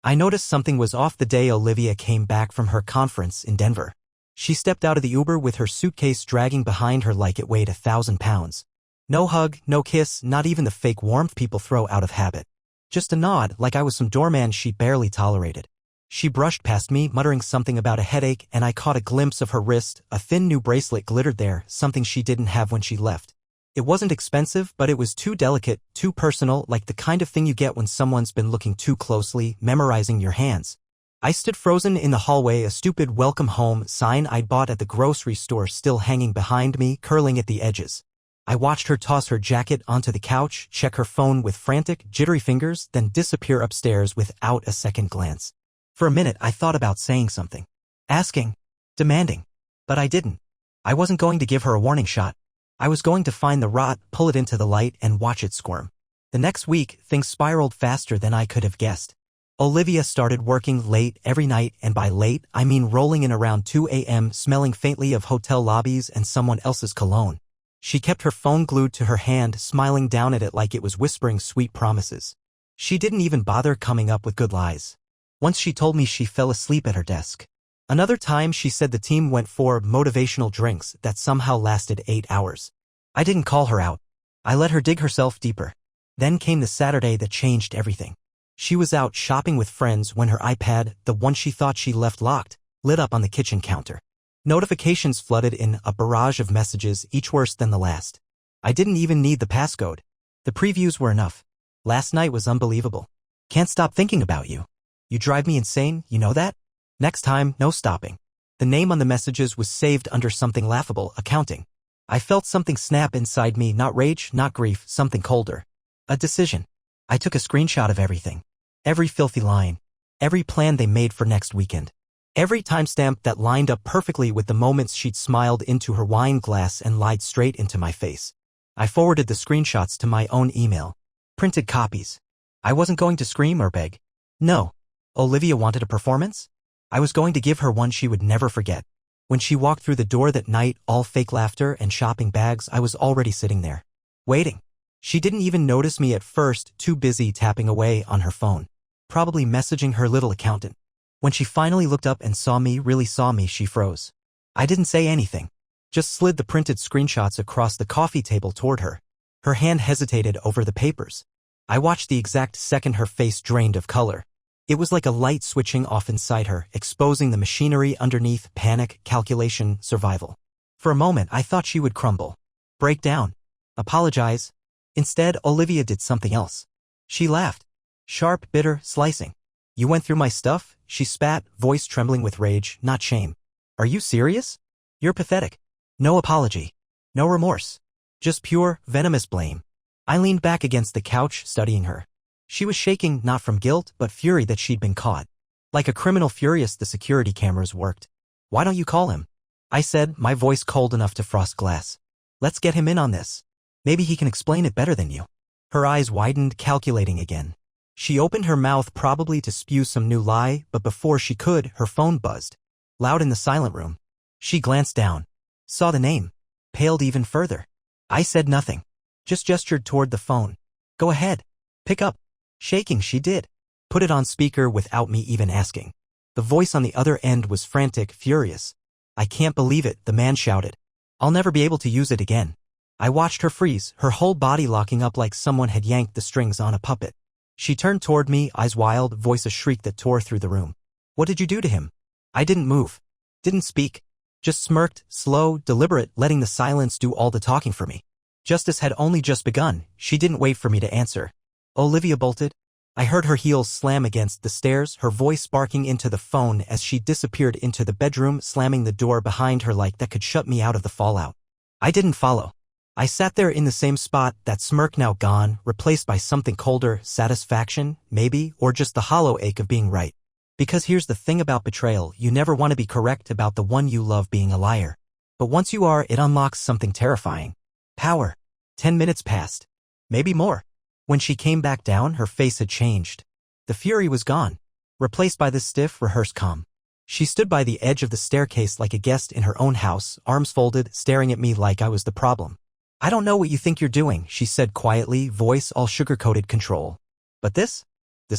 I noticed something was off the day Olivia came back from her conference in Denver. She stepped out of the Uber with her suitcase dragging behind her like it weighed 1,000 pounds. No hug, no kiss, not even the fake warmth people throw out of habit. Just a nod, like I was some doorman she barely tolerated. She brushed past me, muttering something about a headache, and I caught a glimpse of her wrist. A thin new bracelet glittered there, something she didn't have when she left. It wasn't expensive, but it was too delicate, too personal, like the kind of thing you get when someone's been looking too closely, memorizing your hands. I stood frozen in the hallway, a stupid welcome home sign I'd bought at the grocery store still hanging behind me, curling at the edges. I watched her toss her jacket onto the couch, check her phone with frantic, jittery fingers, then disappear upstairs without a second glance. For a minute I thought about saying something. Asking. Demanding. But I didn't. I wasn't going to give her a warning shot. I was going to find the rot, pull it into the light, and watch it squirm. The next week, things spiraled faster than I could have guessed. Olivia started working late every night, and by late, I mean rolling in around 2 a.m. smelling faintly of hotel lobbies and someone else's cologne. She kept her phone glued to her hand, smiling down at it like it was whispering sweet promises. She didn't even bother coming up with good lies. Once she told me she fell asleep at her desk. Another time she said the team went for motivational drinks that somehow lasted 8 hours. I didn't call her out. I let her dig herself deeper. Then came the Saturday that changed everything. She was out shopping with friends when her iPad, the one she thought she left locked, lit up on the kitchen counter. Notifications flooded in, a barrage of messages, each worse than the last. I didn't even need the passcode. The previews were enough. Last night was unbelievable. Can't stop thinking about you. You drive me insane, you know that? Next time, no stopping. The name on the messages was saved under something laughable, accounting. I felt something snap inside me, not rage, not grief, something colder. A decision. I took a screenshot of everything. Every filthy line. Every plan they made for next weekend. Every timestamp that lined up perfectly with the moments she'd smiled into her wine glass and lied straight into my face. I forwarded the screenshots to my own email. Printed copies. I wasn't going to scream or beg. No. Olivia wanted a performance? I was going to give her one she would never forget. When she walked through the door that night, all fake laughter and shopping bags, I was already sitting there. Waiting. She didn't even notice me at first, too busy tapping away on her phone. Probably messaging her little accountant. When she finally looked up and saw me, really saw me, she froze. I didn't say anything. Just slid the printed screenshots across the coffee table toward her. Her hand hesitated over the papers. I watched the exact second her face drained of color. It was like a light switching off inside her, exposing the machinery underneath: panic, calculation, survival. For a moment, I thought she would crumble. Break down. Apologize. Instead, Olivia did something else. She laughed. Sharp, bitter, slicing. You went through my stuff? She spat, voice trembling with rage, not shame. Are you serious? You're pathetic. No apology. No remorse. Just pure, venomous blame. I leaned back against the couch, studying her. She was shaking, not from guilt, but fury that she'd been caught. Like a criminal furious the security cameras worked. Why don't you call him? I said, my voice cold enough to frost glass. Let's get him in on this. Maybe he can explain it better than you. Her eyes widened, calculating again. She opened her mouth probably to spew some new lie, but before she could, her phone buzzed. Loud in the silent room. She glanced down. Saw the name. Paled even further. I said nothing. Just gestured toward the phone. Go ahead. Pick up. Shaking, she did. Put it on speaker without me even asking. The voice on the other end was frantic, furious. I can't believe it, the man shouted. I'll never be able to use it again. I watched her freeze, her whole body locking up like someone had yanked the strings on a puppet. She turned toward me, eyes wild, voice a shriek that tore through the room. What did you do to him? I didn't move. Didn't speak. Just smirked, slow, deliberate, letting the silence do all the talking for me. Justice had only just begun. She didn't wait for me to answer. Olivia bolted. I heard her heels slam against the stairs, her voice barking into the phone as she disappeared into the bedroom, slamming the door behind her like that could shut me out of the fallout. I didn't follow. I sat there in the same spot, that smirk now gone, replaced by something colder, satisfaction, maybe, or just the hollow ache of being right. Because here's the thing about betrayal, you never want to be correct about the one you love being a liar. But once you are, it unlocks something terrifying. Power. 10 minutes passed. Maybe more. When she came back down, her face had changed. The fury was gone, replaced by this stiff, rehearsed calm. She stood by the edge of the staircase like a guest in her own house, arms folded, staring at me like I was the problem. I don't know what you think you're doing, she said quietly, voice all sugar-coated control. But this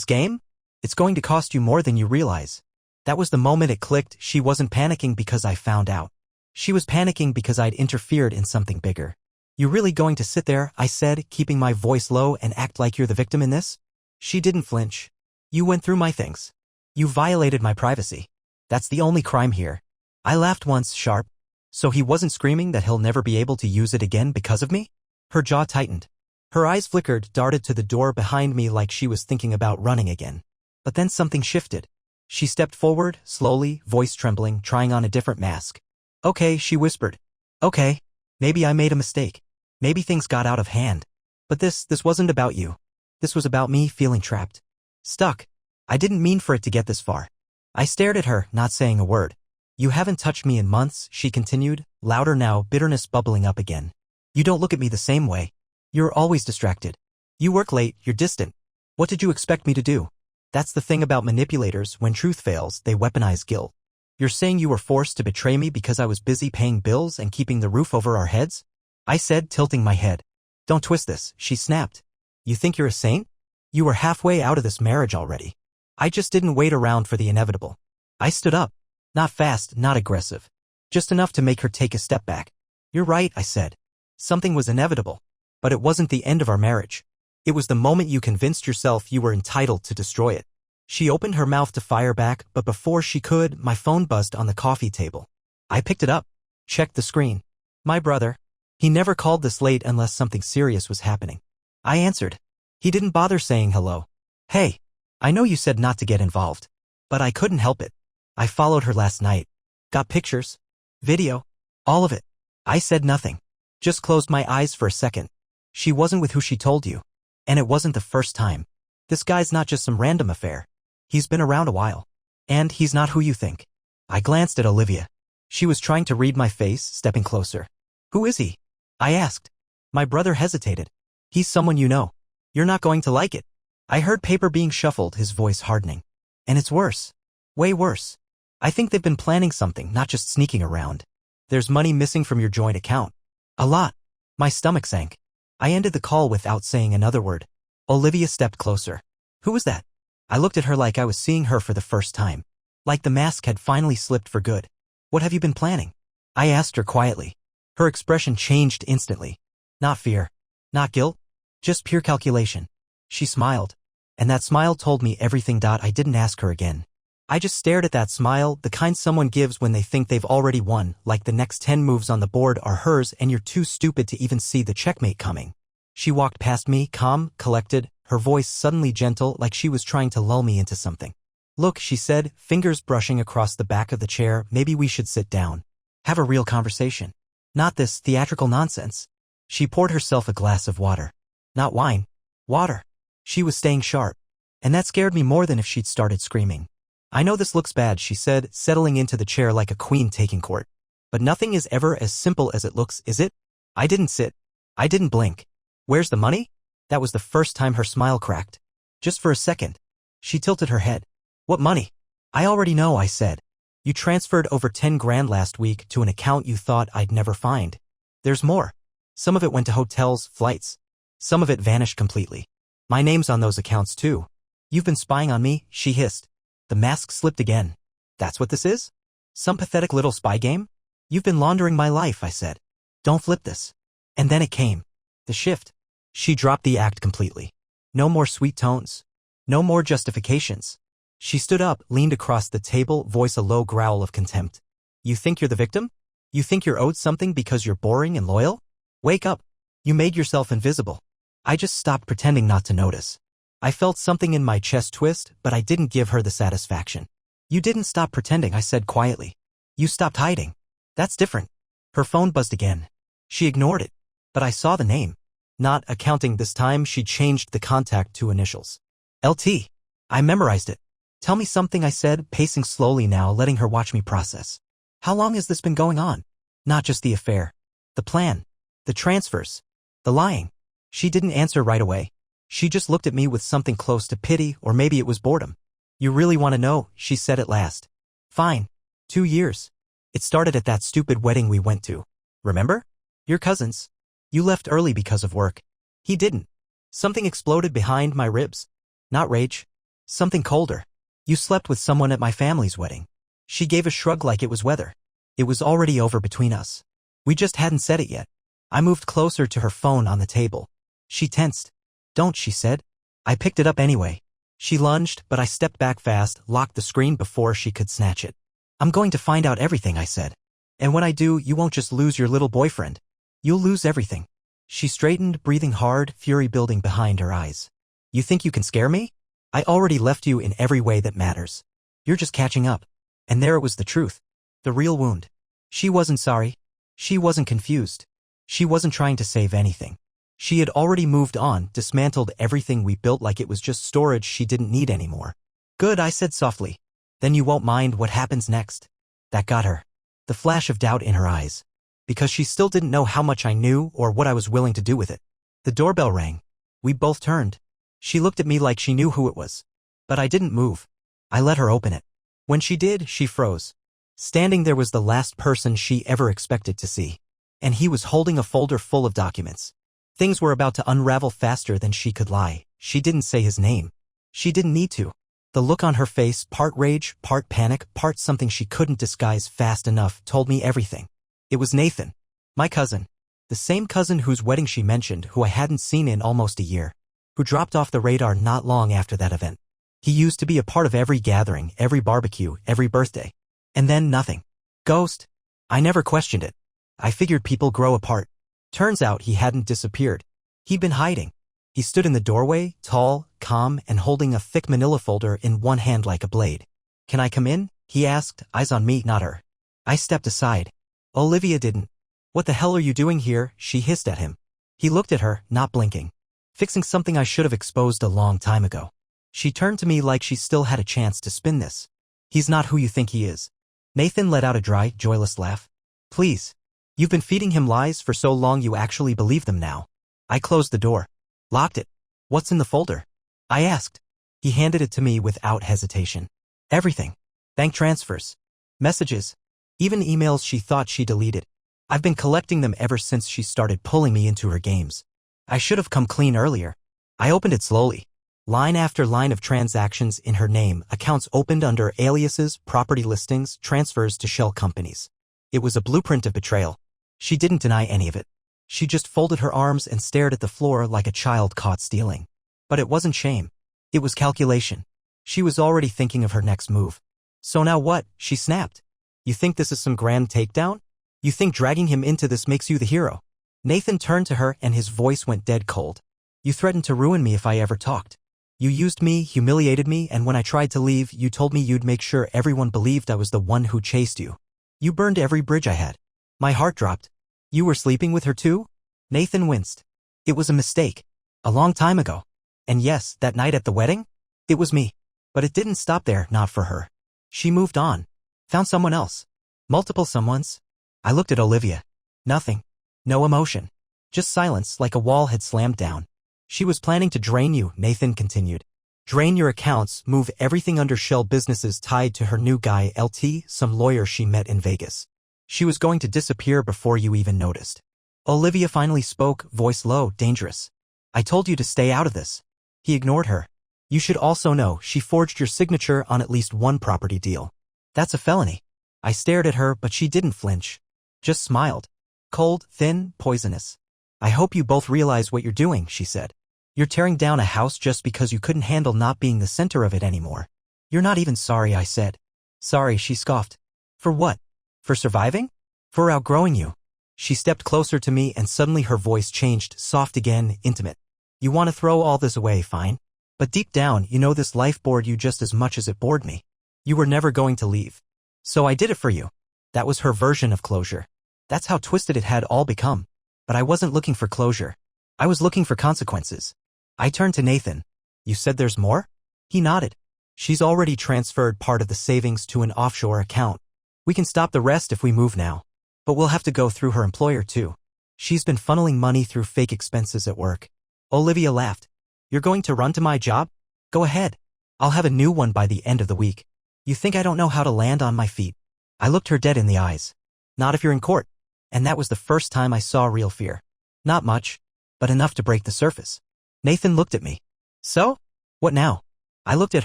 game? It's going to cost you more than you realize. That was the moment it clicked. She wasn't panicking because I found out. She was panicking because I'd interfered in something bigger. You really going to sit there, I said, keeping my voice low, and act like you're the victim in this? She didn't flinch. You went through my things. You violated my privacy. That's the only crime here. I laughed once, sharp. So he wasn't screaming that he'll never be able to use it again because of me? Her jaw tightened. Her eyes flickered, darted to the door behind me like she was thinking about running again. But then something shifted. She stepped forward, slowly, voice trembling, trying on a different mask. Okay, she whispered. Okay. Maybe I made a mistake. Maybe things got out of hand. But this wasn't about you. This was about me feeling trapped. Stuck. I didn't mean for it to get this far. I stared at her, not saying a word. You haven't touched me in months, she continued, louder now, bitterness bubbling up again. You don't look at me the same way. You're always distracted. You work late, you're distant. What did you expect me to do? That's the thing about manipulators. When truth fails, they weaponize guilt. You're saying you were forced to betray me because I was busy paying bills and keeping the roof over our heads? I said, tilting my head. Don't twist this, she snapped. You think you're a saint? You were halfway out of this marriage already. I just didn't wait around for the inevitable. I stood up. Not fast, not aggressive. Just enough to make her take a step back. You're right, I said. Something was inevitable. But it wasn't the end of our marriage. It was the moment you convinced yourself you were entitled to destroy it. She opened her mouth to fire back, but before she could, my phone buzzed on the coffee table. I picked it up, checked the screen. My brother. He never called this late unless something serious was happening. I answered. He didn't bother saying hello. Hey, I know you said not to get involved. But I couldn't help it. I followed her last night. Got pictures. Video. All of it. I said nothing. Just closed my eyes for a second. She wasn't with who she told you. And it wasn't the first time. This guy's not just some random affair. He's been around a while. And he's not who you think. I glanced at Olivia. She was trying to read my face, stepping closer. Who is he? I asked. My brother hesitated. He's someone you know. You're not going to like it. I heard paper being shuffled, his voice hardening. And it's worse. Way worse. I think they've been planning something, not just sneaking around. There's money missing from your joint account. A lot. My stomach sank. I ended the call without saying another word. Olivia stepped closer. Who was that? I looked at her like I was seeing her for the first time. Like the mask had finally slipped for good. What have you been planning? I asked her quietly. Her expression changed instantly. Not fear. Not guilt. Just pure calculation. She smiled. And that smile told me everything. I didn't ask her again. I just stared at that smile, the kind someone gives when they think they've already won, like the next 10 moves on the board are hers and you're too stupid to even see the checkmate coming. She walked past me, calm, collected, her voice suddenly gentle, like she was trying to lull me into something. Look, she said, fingers brushing across the back of the chair, maybe we should sit down. Have a real conversation. Not this theatrical nonsense. She poured herself a glass of water. Not wine. Water. She was staying sharp. And that scared me more than if she'd started screaming. I know this looks bad, she said, settling into the chair like a queen taking court. But nothing is ever as simple as it looks, is it? I didn't sit. I didn't blink. Where's the money? That was the first time her smile cracked. Just for a second. She tilted her head. What money? I already know, I said. You transferred over 10 grand last week to an account you thought I'd never find. There's more. Some of it went to hotels, flights. Some of it vanished completely. My name's on those accounts too. You've been spying on me, she hissed. The mask slipped again. That's what this is? Some pathetic little spy game? You've been laundering my life, I said. Don't flip this. And then it came. The shift. She dropped the act completely. No more sweet tones. No more justifications. She stood up, leaned across the table, voice a low growl of contempt. You think you're the victim? You think you're owed something because you're boring and loyal? Wake up. You made yourself invisible. I just stopped pretending not to notice. I felt something in my chest twist, but I didn't give her the satisfaction. You didn't stop pretending, I said quietly. You stopped hiding. That's different. Her phone buzzed again. She ignored it. But I saw the name. Not accounting this time, she changed the contact to initials. LT. I memorized it. Tell me something, I said, pacing slowly now, letting her watch me process. How long has this been going on? Not just the affair. The plan. The transfers. The lying. She didn't answer right away. She just looked at me with something close to pity, or maybe it was boredom. You really want to know, she said at last. Fine. 2 years. It started at that stupid wedding we went to. Remember? Your cousins. You left early because of work. He didn't. Something exploded behind my ribs. Not rage. Something colder. You slept with someone at my family's wedding. She gave a shrug like it was weather. It was already over between us. We just hadn't said it yet. I moved closer to her phone on the table. She tensed. Don't, she said. I picked it up anyway. She lunged, but I stepped back fast, locked the screen before she could snatch it. I'm going to find out everything, I said. And when I do, you won't just lose your little boyfriend. You'll lose everything. She straightened, breathing hard, fury building behind her eyes. You think you can scare me? I already left you in every way that matters. You're just catching up. And there it was, the truth. The real wound. She wasn't sorry. She wasn't confused. She wasn't trying to save anything. She had already moved on, dismantled everything we built like it was just storage she didn't need anymore. Good, I said softly. Then you won't mind what happens next. That got her. The flash of doubt in her eyes. Because she still didn't know how much I knew or what I was willing to do with it. The doorbell rang. We both turned. She looked at me like she knew who it was. But I didn't move. I let her open it. When she did, she froze. Standing there was the last person she ever expected to see. And he was holding a folder full of documents. Things were about to unravel faster than she could lie. She didn't say his name. She didn't need to. The look on her face, part rage, part panic, part something she couldn't disguise fast enough, told me everything. It was Nathan. My cousin. The same cousin whose wedding she mentioned, who I hadn't seen in almost a year. Who dropped off the radar not long after that event. He used to be a part of every gathering, every barbecue, every birthday. And then nothing. Ghost. I never questioned it. I figured people grow apart. Turns out he hadn't disappeared. He'd been hiding. He stood in the doorway, tall, calm, and holding a thick manila folder in one hand like a blade. Can I come in? He asked, eyes on me, not her. I stepped aside. Olivia didn't. What the hell are you doing here? She hissed at him. He looked at her, not blinking. Fixing something I should have exposed a long time ago. She turned to me like she still had a chance to spin this. He's not who you think he is. Nathan let out a dry, joyless laugh. Please. You've been feeding him lies for so long you actually believe them now. I closed the door. Locked it. What's in the folder? I asked. He handed it to me without hesitation. Everything. Bank transfers. Messages. Even emails she thought she deleted. I've been collecting them ever since she started pulling me into her games. I should have come clean earlier. I opened it slowly. Line after line of transactions in her name, accounts opened under aliases, property listings, transfers to shell companies. It was a blueprint of betrayal. She didn't deny any of it. She just folded her arms and stared at the floor like a child caught stealing. But it wasn't shame. It was calculation. She was already thinking of her next move. So now what? She snapped. You think this is some grand takedown? You think dragging him into this makes you the hero? Nathan turned to her and his voice went dead cold. You threatened to ruin me if I ever talked. You used me, humiliated me, and when I tried to leave, you told me you'd make sure everyone believed I was the one who chased you. You burned every bridge I had. My heart dropped. You were sleeping with her too? Nathan winced. It was a mistake. A long time ago. And yes, that night at the wedding? It was me. But it didn't stop there, not for her. She moved on. Found someone else. Multiple someones. I looked at Olivia. Nothing. No emotion. Just silence, like a wall had slammed down. She was planning to drain you, Nathan continued. Drain your accounts, move everything under shell businesses tied to her new guy, LT, some lawyer she met in Vegas. She was going to disappear before you even noticed. Olivia finally spoke, voice low, dangerous. I told you to stay out of this. He ignored her. You should also know she forged your signature on at least one property deal. That's a felony. I stared at her, but she didn't flinch. Just smiled. Cold, thin, poisonous. I hope you both realize what you're doing, she said. You're tearing down a house just because you couldn't handle not being the center of it anymore. You're not even sorry, I said. Sorry, she scoffed. For what? For surviving? For outgrowing you. She stepped closer to me and suddenly her voice changed, soft again, intimate. You want to throw all this away, fine. But deep down, you know this life bored you just as much as it bored me. You were never going to leave. So I did it for you. That was her version of closure. That's how twisted it had all become. But I wasn't looking for closure. I was looking for consequences. I turned to Nathan. You said there's more? He nodded. She's already transferred part of the savings to an offshore account. We can stop the rest if we move now. But we'll have to go through her employer too. She's been funneling money through fake expenses at work. Olivia laughed. You're going to run to my job? Go ahead. I'll have a new one by the end of the week. You think I don't know how to land on my feet? I looked her dead in the eyes. Not if you're in court. And that was the first time I saw real fear. Not much, but enough to break the surface. Nathan looked at me. So? What now? I looked at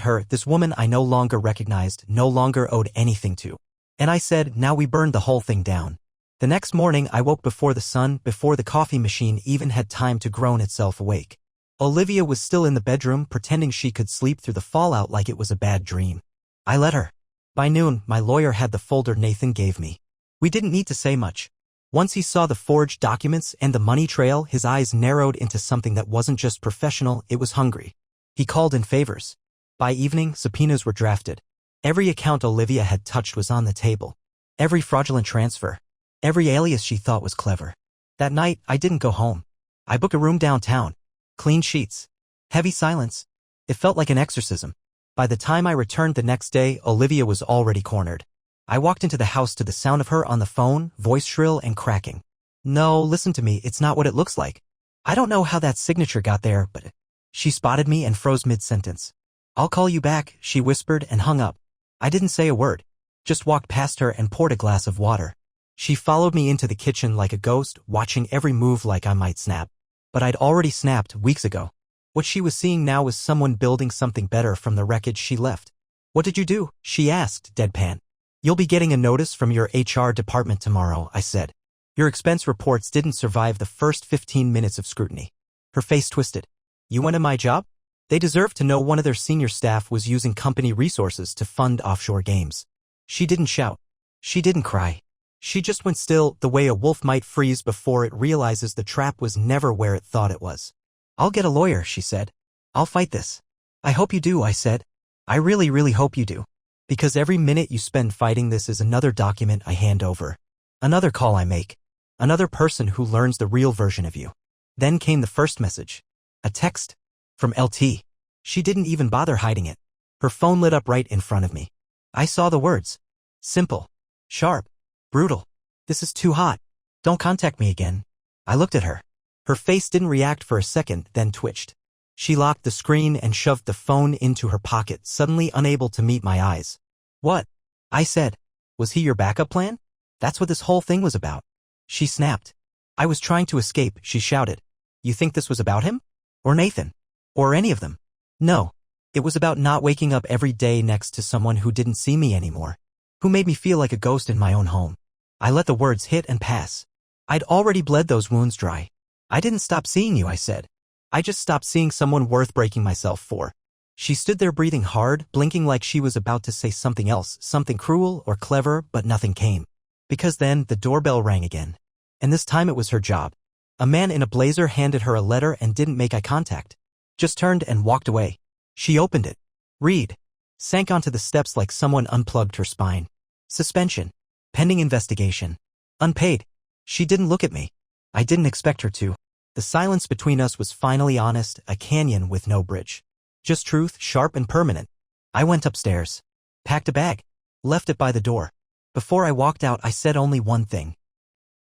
her, this woman I no longer recognized, no longer owed anything to. And I said, now we burned the whole thing down. The next morning I woke before the sun, before the coffee machine even had time to groan itself awake. Olivia was still in the bedroom, pretending she could sleep through the fallout like it was a bad dream. I let her. By noon, my lawyer had the folder Nathan gave me. We didn't need to say much. Once he saw the forged documents and the money trail, his eyes narrowed into something that wasn't just professional, it was hungry. He called in favors. By evening, subpoenas were drafted. Every account Olivia had touched was on the table. Every fraudulent transfer. Every alias she thought was clever. That night, I didn't go home. I booked a room downtown. Clean sheets. Heavy silence. It felt like an exorcism. By the time I returned the next day, Olivia was already cornered. I walked into the house to the sound of her on the phone, voice shrill and cracking. No, listen to me, it's not what it looks like. I don't know how that signature got there, but... She spotted me and froze mid-sentence. I'll call you back, she whispered and hung up. I didn't say a word. Just walked past her and poured a glass of water. She followed me into the kitchen like a ghost, watching every move like I might snap. But I'd already snapped weeks ago. What she was seeing now was someone building something better from the wreckage she left. What did you do? She asked, deadpan. You'll be getting a notice from your HR department tomorrow, I said. Your expense reports didn't survive the first 15 minutes of scrutiny. Her face twisted. You wanted my job? They deserved to know one of their senior staff was using company resources to fund offshore games. She didn't shout. She didn't cry. She just went still, the way a wolf might freeze before it realizes the trap was never where it thought it was. I'll get a lawyer, she said. I'll fight this. I hope you do, I said. I really, really hope you do. Because every minute you spend fighting this is another document I hand over. Another call I make. Another person who learns the real version of you. Then came the first message. A text. From LT. She didn't even bother hiding it. Her phone lit up right in front of me. I saw the words. Simple. Sharp. Brutal. This is too hot. Don't contact me again. I looked at her. Her face didn't react for a second, then twitched. She locked the screen and shoved the phone into her pocket, suddenly unable to meet my eyes. What? I said. Was he your backup plan? That's what this whole thing was about. She snapped. I was trying to escape, she shouted. You think this was about him? Or Nathan? Or any of them? No. It was about not waking up every day next to someone who didn't see me anymore. Who made me feel like a ghost in my own home. I let the words hit and pass. I'd already bled those wounds dry. I didn't stop seeing you, I said. I just stopped seeing someone worth breaking myself for. She stood there breathing hard, blinking like she was about to say something else, something cruel or clever, but nothing came. Because then the doorbell rang again. And this time it was her job. A man in a blazer handed her a letter and didn't make eye contact. Just turned and walked away. She opened it. Read. Sank onto the steps like someone unplugged her spine. Suspension. Pending investigation. Unpaid. She didn't look at me. I didn't expect her to. The silence between us was finally honest, a canyon with no bridge. Just truth, sharp and permanent. I went upstairs. Packed a bag. Left it by the door. Before I walked out, I said only one thing.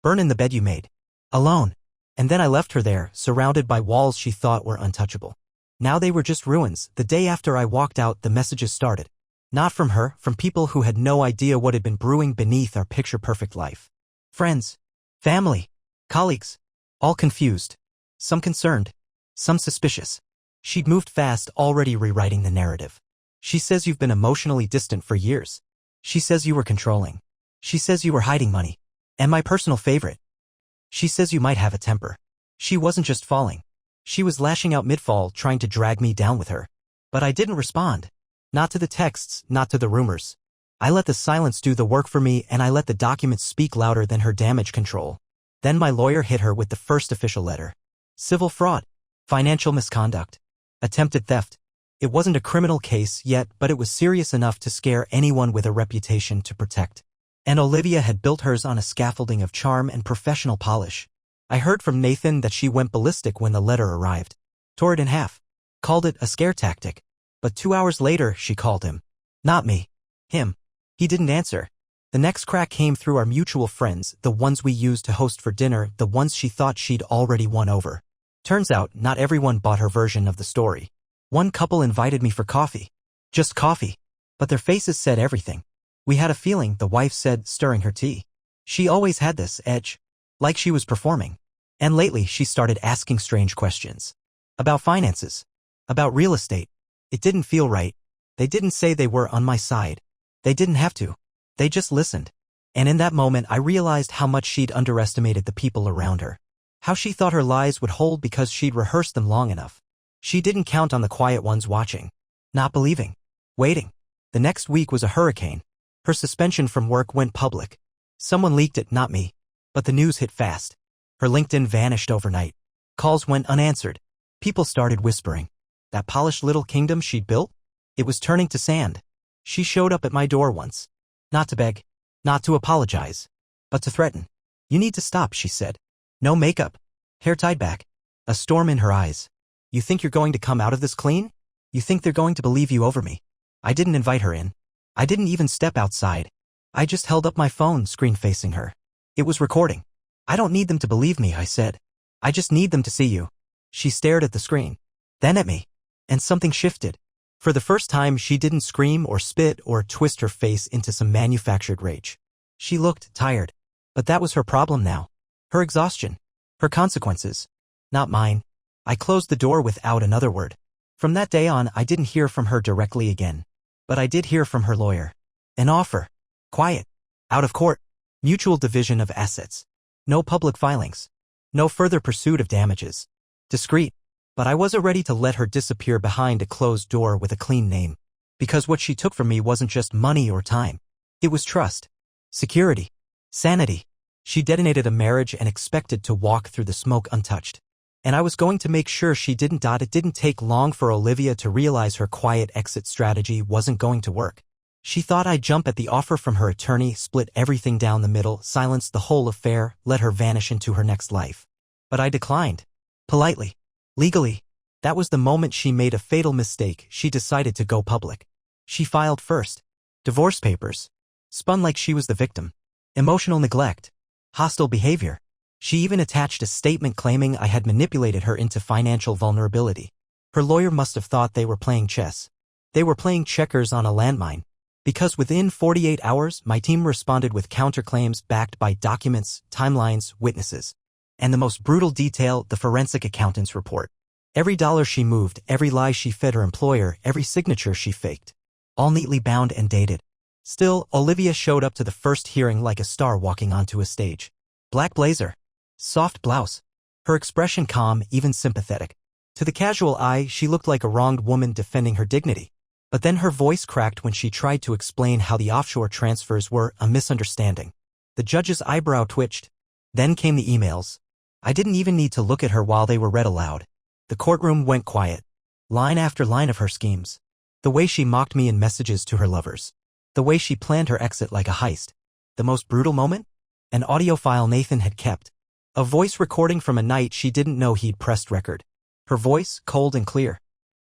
Burn in the bed you made. Alone. And then I left her there, surrounded by walls she thought were untouchable. Now they were just ruins. The day after I walked out, the messages started. Not from her, from people who had no idea what had been brewing beneath our picture-perfect life. Friends. Family. Colleagues. All confused. Some concerned. Some suspicious. She'd moved fast, already rewriting the narrative. She says you've been emotionally distant for years. She says you were controlling. She says you were hiding money. And my personal favorite. She says you might have a temper. She wasn't just falling. She was lashing out mid-fall, trying to drag me down with her. But I didn't respond. Not to the texts, not to the rumors. I let the silence do the work for me, and I let the documents speak louder than her damage control. Then my lawyer hit her with the first official letter. Civil fraud. Financial misconduct. Attempted theft. It wasn't a criminal case yet, but it was serious enough to scare anyone with a reputation to protect. And Olivia had built hers on a scaffolding of charm and professional polish. I heard from Nathan that she went ballistic when the letter arrived. Tore it in half. Called it a scare tactic. But 2 hours later, she called him. Not me. Him. He didn't answer. The next crack came through our mutual friends, the ones we used to host for dinner, the ones she thought she'd already won over. Turns out, not everyone bought her version of the story. One couple invited me for coffee. Just coffee. But their faces said everything. We had a feeling, the wife said, stirring her tea. She always had this edge. Like she was performing. And lately she started asking strange questions. About finances. About real estate. It didn't feel right. They didn't say they were on my side. They didn't have to. They just listened. And in that moment I realized how much she'd underestimated the people around her. How she thought her lies would hold because she'd rehearsed them long enough. She didn't count on the quiet ones watching. Not believing. Waiting. The next week was a hurricane. Her suspension from work went public. Someone leaked it, not me. But the news hit fast. Her LinkedIn vanished overnight. Calls went unanswered. People started whispering. That polished little kingdom she'd built? It was turning to sand. She showed up at my door once. Not to beg. Not to apologize. But to threaten. You need to stop, she said. No makeup. Hair tied back. A storm in her eyes. You think you're going to come out of this clean? You think they're going to believe you over me? I didn't invite her in. I didn't even step outside. I just held up my phone, screen facing her. It was recording. I don't need them to believe me, I said. I just need them to see you. She stared at the screen. Then at me. And something shifted. For the first time, she didn't scream or spit or twist her face into some manufactured rage. She looked tired. But that was her problem now. Her exhaustion. Her consequences. Not mine. I closed the door without another word. From that day on, I didn't hear from her directly again. But I did hear from her lawyer. An offer. Quiet. Out of court. Mutual division of assets. No public filings. No further pursuit of damages. Discreet. But I wasn't ready to let her disappear behind a closed door with a clean name. Because what she took from me wasn't just money or time. It was trust. Security. Sanity. She detonated a marriage and expected to walk through the smoke untouched. And I was going to make sure she didn't. It didn't take long for Olivia to realize her quiet exit strategy wasn't going to work. She thought I'd jump at the offer from her attorney, split everything down the middle, silence the whole affair, let her vanish into her next life. But I declined. Politely. Legally. That was the moment she made a fatal mistake. She decided to go public. She filed first. Divorce papers. Spun like she was the victim. Emotional neglect. Hostile behavior. She even attached a statement claiming I had manipulated her into financial vulnerability. Her lawyer must have thought they were playing chess. They were playing checkers on a landmine. Because within 48 hours, my team responded with counterclaims backed by documents, timelines, witnesses. And the most brutal detail, the forensic accountant's report. Every dollar she moved, every lie she fed her employer, every signature she faked. All neatly bound and dated. Still, Olivia showed up to the first hearing like a star walking onto a stage. Black blazer. Soft blouse. Her expression calm, even sympathetic. To the casual eye, she looked like a wronged woman defending her dignity. But then her voice cracked when she tried to explain how the offshore transfers were a misunderstanding. The judge's eyebrow twitched. Then came the emails. I didn't even need to look at her while they were read aloud. The courtroom went quiet. Line after line of her schemes. The way she mocked me in messages to her lovers. The way she planned her exit like a heist. The most brutal moment? An audio file Nathan had kept. A voice recording from a night she didn't know he'd pressed record. Her voice, cold and clear.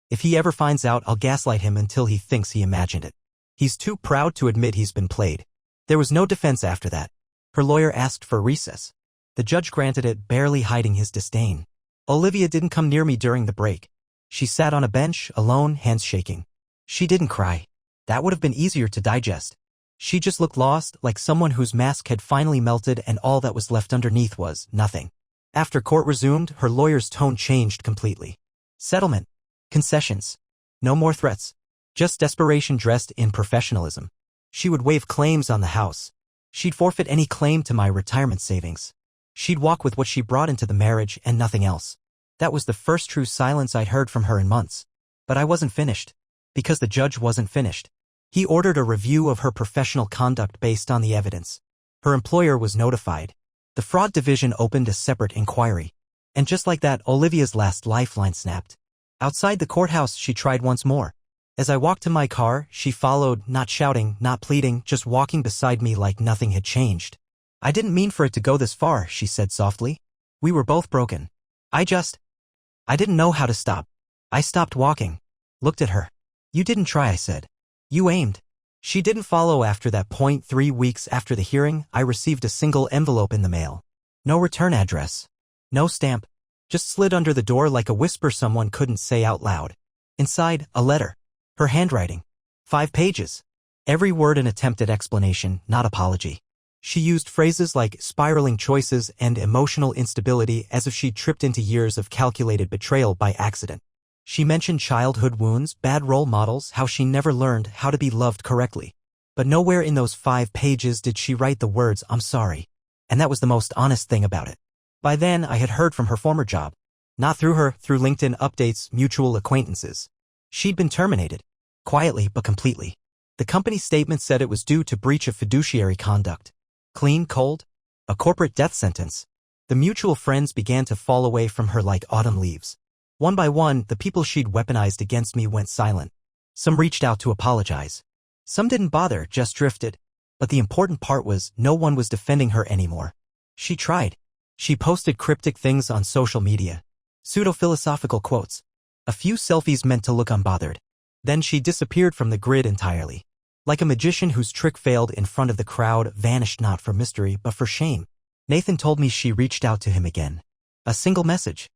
If he ever finds out, I'll gaslight him until he thinks he imagined it. He's too proud to admit he's been played. There was no defense after that. Her lawyer asked for recess. The judge granted it, barely hiding his disdain. Olivia didn't come near me during the break. She sat on a bench, alone, hands shaking. She didn't cry. That would have been easier to digest. She just looked lost, like someone whose mask had finally melted and all that was left underneath was nothing. After court resumed, her lawyer's tone changed completely. Settlement. Concessions. No more threats. Just desperation dressed in professionalism. She would waive claims on the house. She'd forfeit any claim to my retirement savings. She'd walk with what she brought into the marriage and nothing else. That was the first true silence I'd heard from her in months. But I wasn't finished. Because the judge wasn't finished. He ordered a review of her professional conduct based on the evidence. Her employer was notified. The fraud division opened a separate inquiry. And just like that, Olivia's last lifeline snapped. Outside the courthouse, she tried once more. As I walked to my car, she followed, not shouting, not pleading, just walking beside me like nothing had changed. I didn't mean for it to go this far, she said softly. We were both broken. I didn't know how to stop. I stopped walking. Looked at her. You didn't try, I said. You aimed. She didn't follow after that point. 3 weeks after the hearing, I received a single envelope in the mail. No return address. No stamp. Just slid under the door like a whisper someone couldn't say out loud. Inside, a letter. Her handwriting. 5 pages. Every word an attempted explanation, not apology. She used phrases like spiraling choices and emotional instability as if she'd tripped into years of calculated betrayal by accident. She mentioned childhood wounds, bad role models, how she never learned how to be loved correctly. But nowhere in those 5 pages did she write the words, "I'm sorry." And that was the most honest thing about it. By then, I had heard from her former job. Not through her, through LinkedIn updates, mutual acquaintances. She'd been terminated. Quietly but completely. The company statement said it was due to breach of fiduciary conduct. Clean, cold? A corporate death sentence. The mutual friends began to fall away from her like autumn leaves. One by one, the people she'd weaponized against me went silent. Some reached out to apologize. Some didn't bother, just drifted. But the important part was, no one was defending her anymore. She tried. She posted cryptic things on social media. Pseudo-philosophical quotes. A few selfies meant to look unbothered. Then she disappeared from the grid entirely. Like a magician whose trick failed in front of the crowd, vanished not for mystery but for shame. Nathan told me she reached out to him again. A single message.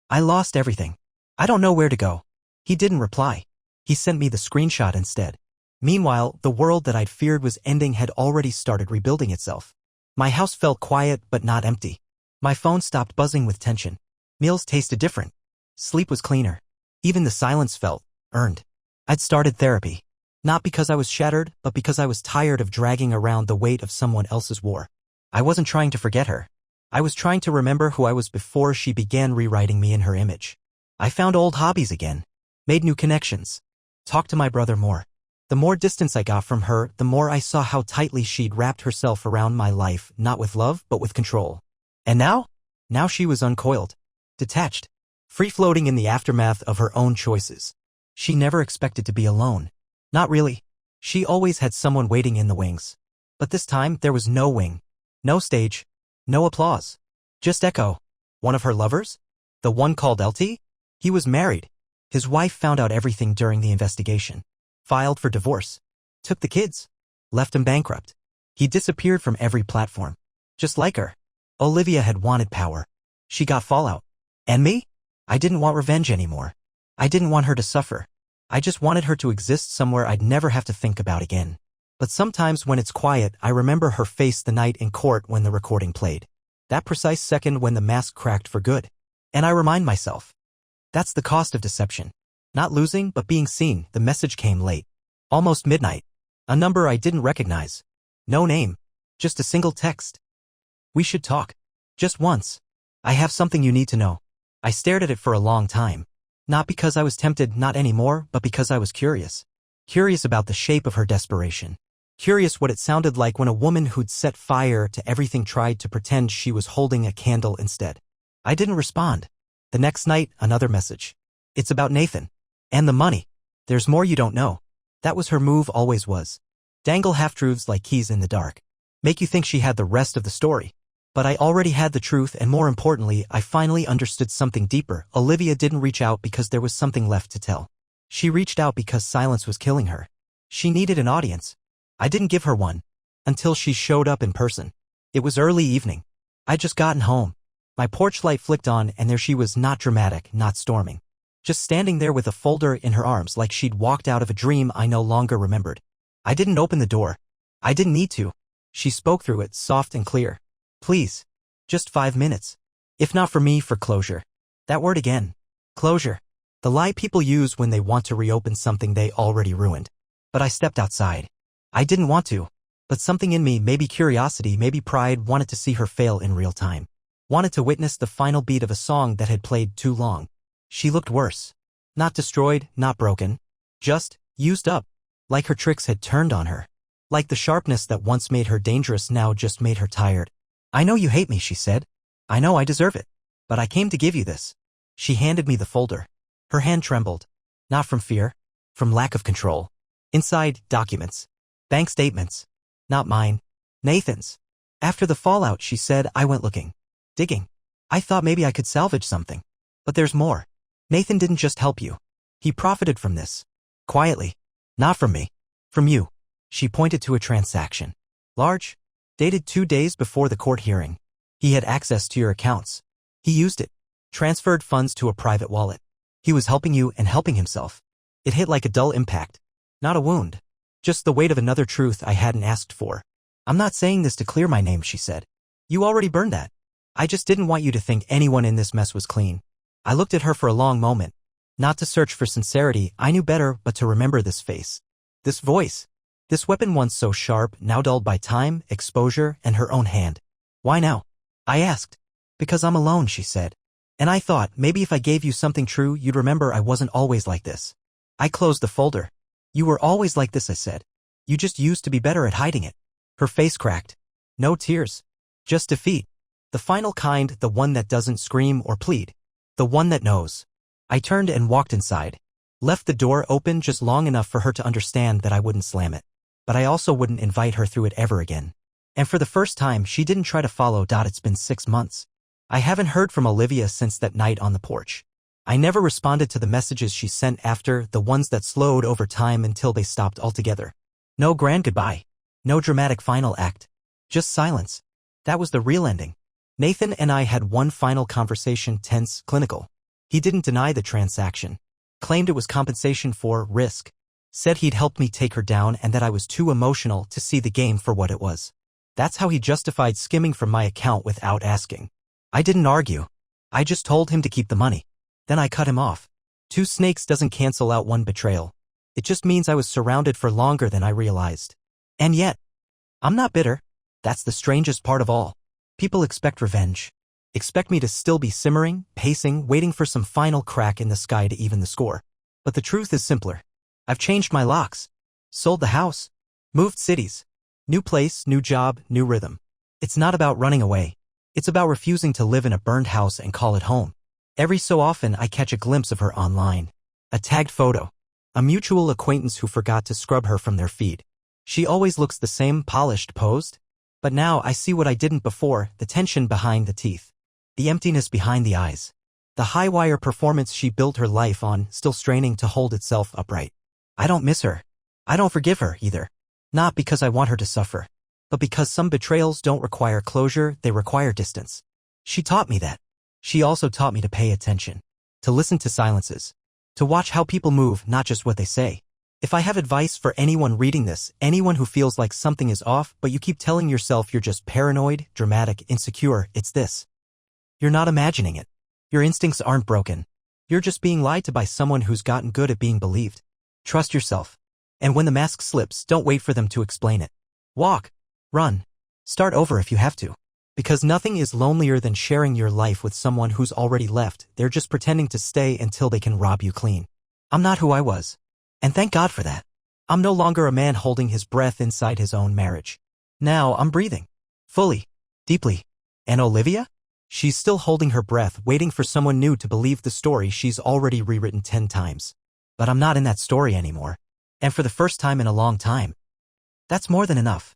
I lost everything. I don't know where to go. He didn't reply. He sent me the screenshot instead. Meanwhile, the world that I'd feared was ending had already started rebuilding itself. My house felt quiet but not empty. My phone stopped buzzing with tension. Meals tasted different. Sleep was cleaner. Even the silence felt earned. I'd started therapy. Not because I was shattered, but because I was tired of dragging around the weight of someone else's war. I wasn't trying to forget her. I was trying to remember who I was before she began rewriting me in her image. I found old hobbies again. Made new connections. Talked to my brother more. The more distance I got from her, the more I saw how tightly she'd wrapped herself around my life, not with love, but with control. And now? Now she was uncoiled. Detached. Free-floating in the aftermath of her own choices. She never expected to be alone. Not really. She always had someone waiting in the wings. But this time, there was no wing. No stage. No applause. Just echo. One of her lovers? The one called LT? He was married. His wife found out everything during the investigation. Filed for divorce. Took the kids. Left him bankrupt. He disappeared from every platform. Just like her. Olivia had wanted power. She got fallout. And me? I didn't want revenge anymore. I didn't want her to suffer. I just wanted her to exist somewhere I'd never have to think about again. But sometimes when it's quiet, I remember her face the night in court when the recording played. That precise second when the mask cracked for good. And I remind myself. That's the cost of deception. Not losing, but being seen. The message came late. Almost midnight. A number I didn't recognize. No name. Just a single text. We should talk. Just once. I have something you need to know. I stared at it for a long time. Not because I was tempted, not anymore, but because I was curious. Curious about the shape of her desperation. Curious what it sounded like when a woman who'd set fire to everything tried to pretend she was holding a candle instead. I didn't respond. The next night, another message. It's about Nathan. And the money. There's more you don't know. That was her move, always was. Dangle half-truths like keys in the dark. Make you think she had the rest of the story. But I already had the truth, and more importantly, I finally understood something deeper. Olivia didn't reach out because there was something left to tell. She reached out because silence was killing her. She needed an audience. I didn't give her one. Until she showed up in person. It was early evening. I'd just gotten home. My porch light flicked on, and there she was, not dramatic, not storming. Just standing there with a folder in her arms like she'd walked out of a dream I no longer remembered. I didn't open the door. I didn't need to. She spoke through it, soft and clear. Please. Just 5 minutes. If not for me, for closure. That word again. Closure. The lie people use when they want to reopen something they already ruined. But I stepped outside. I didn't want to. But something in me, maybe curiosity, maybe pride, wanted to see her fail in real time. Wanted to witness the final beat of a song that had played too long. She looked worse. Not destroyed, not broken. Just used up. Like her tricks had turned on her. Like the sharpness that once made her dangerous now just made her tired. I know you hate me, she said. I know I deserve it. But I came to give you this. She handed me the folder. Her hand trembled. Not from fear. From lack of control. Inside, documents. Bank statements. Not mine. Nathan's. After the fallout, she said, I went looking. Digging. I thought maybe I could salvage something. But there's more. Nathan didn't just help you. He profited from this. Quietly. Not from me. From you. She pointed to a transaction. Large. Dated 2 days before the court hearing. He had access to your accounts. He used it. Transferred funds to a private wallet. He was helping you and helping himself. It hit like a dull impact. Not a wound. Just the weight of another truth I hadn't asked for. I'm not saying this to clear my name, she said. You already burned that. I just didn't want you to think anyone in this mess was clean. I looked at her for a long moment. Not to search for sincerity, I knew better, but to remember this face. This voice. This weapon once so sharp, now dulled by time, exposure, and her own hand. Why now? I asked. Because I'm alone, she said. And I thought, maybe if I gave you something true, you'd remember I wasn't always like this. I closed the folder. You were always like this, I said. You just used to be better at hiding it. Her face cracked. No tears. Just defeat. The final kind, the one that doesn't scream or plead. The one that knows. I turned and walked inside. Left the door open just long enough for her to understand that I wouldn't slam it. But I also wouldn't invite her through it ever again. And for the first time, she didn't try to follow. It's been 6 months. I haven't heard from Olivia since that night on the porch. I never responded to the messages she sent after, the ones that slowed over time until they stopped altogether. No grand goodbye. No dramatic final act. Just silence. That was the real ending. Nathan and I had one final conversation, tense, clinical. He didn't deny the transaction. Claimed it was compensation for risk. Said he'd helped me take her down and that I was too emotional to see the game for what it was. That's how he justified skimming from my account without asking. I didn't argue. I just told him to keep the money. Then I cut him off. 2 snakes doesn't cancel out 1 betrayal. It just means I was surrounded for longer than I realized. And yet, I'm not bitter. That's the strangest part of all. People expect revenge. Expect me to still be simmering, pacing, waiting for some final crack in the sky to even the score. But the truth is simpler. I've changed my locks. Sold the house. Moved cities. New place, new job, new rhythm. It's not about running away. It's about refusing to live in a burned house and call it home. Every so often I catch a glimpse of her online. A tagged photo. A mutual acquaintance who forgot to scrub her from their feed. She always looks the same, polished, posed. But now I see what I didn't before, the tension behind the teeth. The emptiness behind the eyes. The high-wire performance she built her life on, still straining to hold itself upright. I don't miss her. I don't forgive her, either. Not because I want her to suffer. But because some betrayals don't require closure, they require distance. She taught me that. She also taught me to pay attention. To listen to silences. To watch how people move, not just what they say. If I have advice for anyone reading this, anyone who feels like something is off, but you keep telling yourself you're just paranoid, dramatic, insecure, it's this. You're not imagining it. Your instincts aren't broken. You're just being lied to by someone who's gotten good at being believed. Trust yourself. And when the mask slips, don't wait for them to explain it. Walk. Run. Start over if you have to. Because nothing is lonelier than sharing your life with someone who's already left. They're just pretending to stay until they can rob you clean. I'm not who I was. And thank God for that. I'm no longer a man holding his breath inside his own marriage. Now I'm breathing. Fully. Deeply. And Olivia? She's still holding her breath, waiting for someone new to believe the story she's already rewritten 10 times. But I'm not in that story anymore. And for the first time in a long time. That's more than enough.